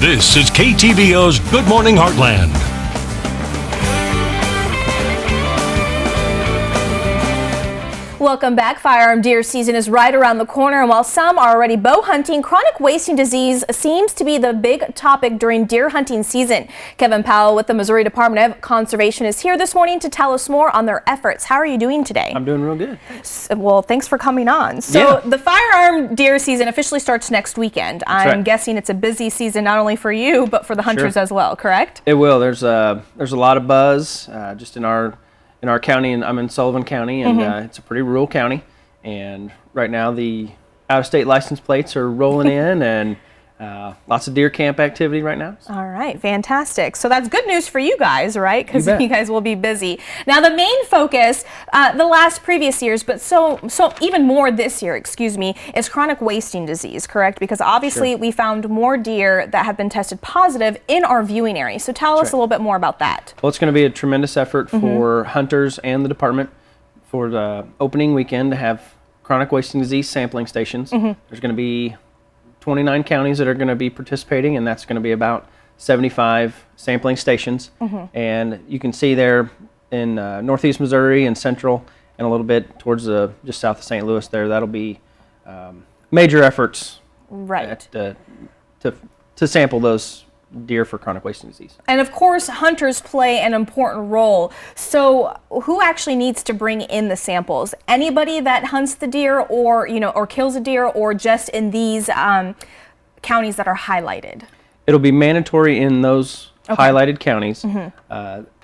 This is KTVO's Good Morning Heartland. Welcome back. Firearm deer season is right around the corner, and while some are already bow hunting, chronic wasting disease seems to be the big topic during deer hunting season. Kevin Powell with the Missouri Department of Conservation is here this morning to tell us more on their efforts. How are you doing today? I'm doing real good. Well, thanks for coming on. So the firearm deer season officially starts next weekend. I'm guessing it's a busy season not only for you, but for the hunters as well, correct? It will. There's a lot of buzz just in our county, and I'm in Sullivan County, and it's a pretty rural county. And right now, the out-of-state license plates are rolling in, and lots of deer camp activity right now. All right, fantastic. So that's good news for you guys, right? Because you guys will be busy. Now, the main focus, the previous years, but so even more this year, is chronic wasting disease, correct? Because obviously we found more deer that have been tested positive in our viewing area. So tell us a little bit more about that. Well, it's going to be a tremendous effort for hunters and the department for the opening weekend to have chronic wasting disease sampling stations. There's going to be 29 counties that are going to be participating, and that's going to be about 75 sampling stations. And you can see there in northeast Missouri and central, and a little bit towards just south of St. Louis there, that'll be major efforts to sample those deer for chronic wasting disease. And of course, hunters play an important role. So who actually needs to bring in the samples? Anybody that hunts the deer or kills a deer, or just in these counties that are highlighted? It'll be mandatory in those highlighted counties.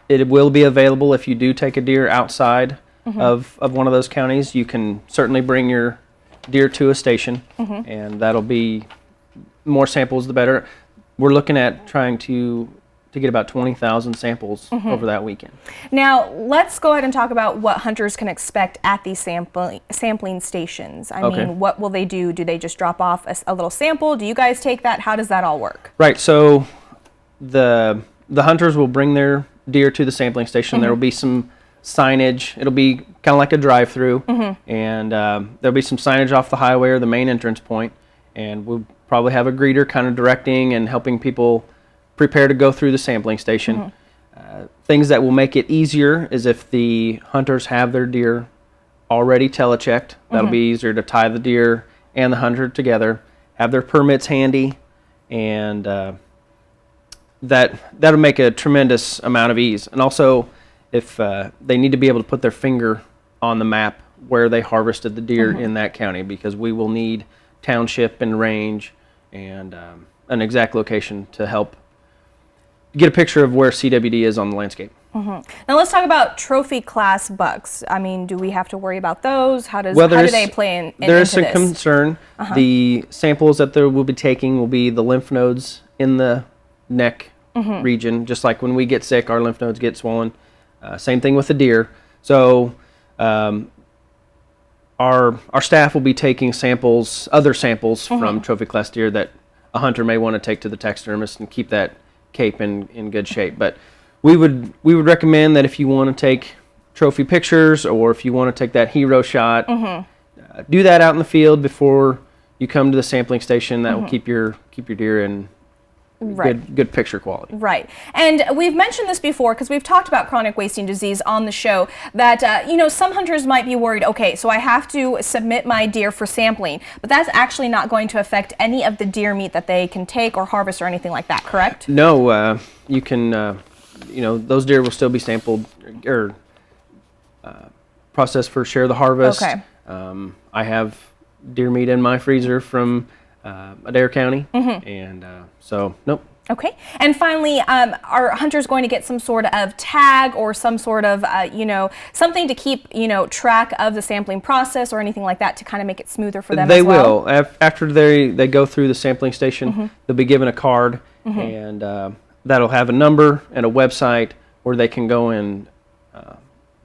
It will be available if you do take a deer outside of one of those counties. You can certainly bring your deer to a station, and that'll be more samples the better. We're looking at trying to get about 20,000 samples over that weekend. Now, let's go ahead and talk about what hunters can expect at these sampling stations. I mean, what will they do? Do they just drop off a little sample? Do you guys take that? How does that all work? Right, so the hunters will bring their deer to the sampling station. There will be some signage. It'll be kind of like a drive-through, and there'll be some signage off the highway or the main entrance point, and we'll probably have a greeter kind of directing and helping people prepare to go through the sampling station. Things that will make it easier is if the hunters have their deer already telechecked. That'll be easier to tie the deer and the hunter together, have their permits handy, and that'll make a tremendous amount of ease. And also, if they need to be able to put their finger on the map where they harvested the deer in that county, because we will need township and range and an exact location to help get a picture of where CWD is on the landscape. Now let's talk about trophy class bucks. I mean, do we have to worry about those? How do they play in there is into some concern. The samples that they will be taking will be the lymph nodes in the neck region. Just like when we get sick, our lymph nodes get swollen. Same thing with the deer. So our staff will be taking other samples from trophy class deer that a hunter may want to take to the taxidermist and keep that cape in good shape. But we would recommend that if you want to take trophy pictures, or if you want to take that hero shot, do that out in the field before you come to the sampling station. That will keep your deer in good picture quality. Right. And we've mentioned this before because we've talked about chronic wasting disease on the show, that some hunters might be worried, okay, so I have to submit my deer for sampling, but that's actually not going to affect any of the deer meat that they can take or harvest or anything like that, correct? No, you can, those deer will still be sampled or processed for share the harvest. Okay. I have deer meat in my freezer from Adair County, and so nope. Okay. And finally, are hunters going to get some sort of tag or some sort of, something to keep, track of the sampling process or anything like that to kind of make it smoother for them They as well? will. After they go through the sampling station, they'll be given a card, and that'll have a number and a website where they can go and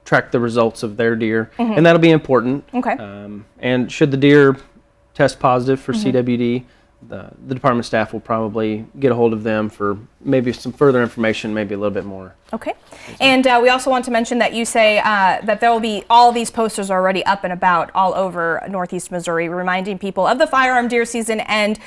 track the results of their deer, and that'll be important. Okay. And should the deer test positive for CWD, the department staff will probably get a hold of them for maybe some further information, maybe a little bit more. Okay. And we also want to mention that you say that there will be all these posters already up and about all over Northeast Missouri, reminding people of the firearm deer season and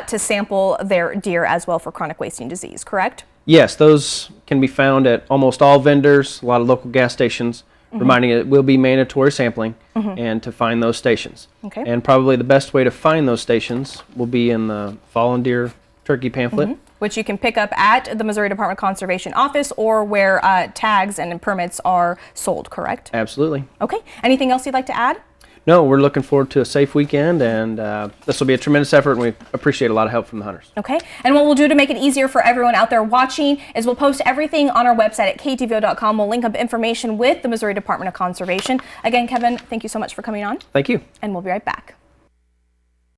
to sample their deer as well for chronic wasting disease, correct? Yes, those can be found at almost all vendors, a lot of local gas stations, reminding it will be mandatory sampling and to find those stations. Okay. And probably the best way to find those stations will be in the fallen deer turkey pamphlet. Which you can pick up at the Missouri Department of Conservation office or where tags and permits are sold, correct? Absolutely. Okay. Anything else you'd like to add? No, we're looking forward to a safe weekend, and this will be a tremendous effort, and we appreciate a lot of help from the hunters. Okay. And what we'll do to make it easier for everyone out there watching is we'll post everything on our website at ktvo.com. We'll link up information with the Missouri Department of Conservation. Again, Kevin, thank you so much for coming on. Thank you. And we'll be right back.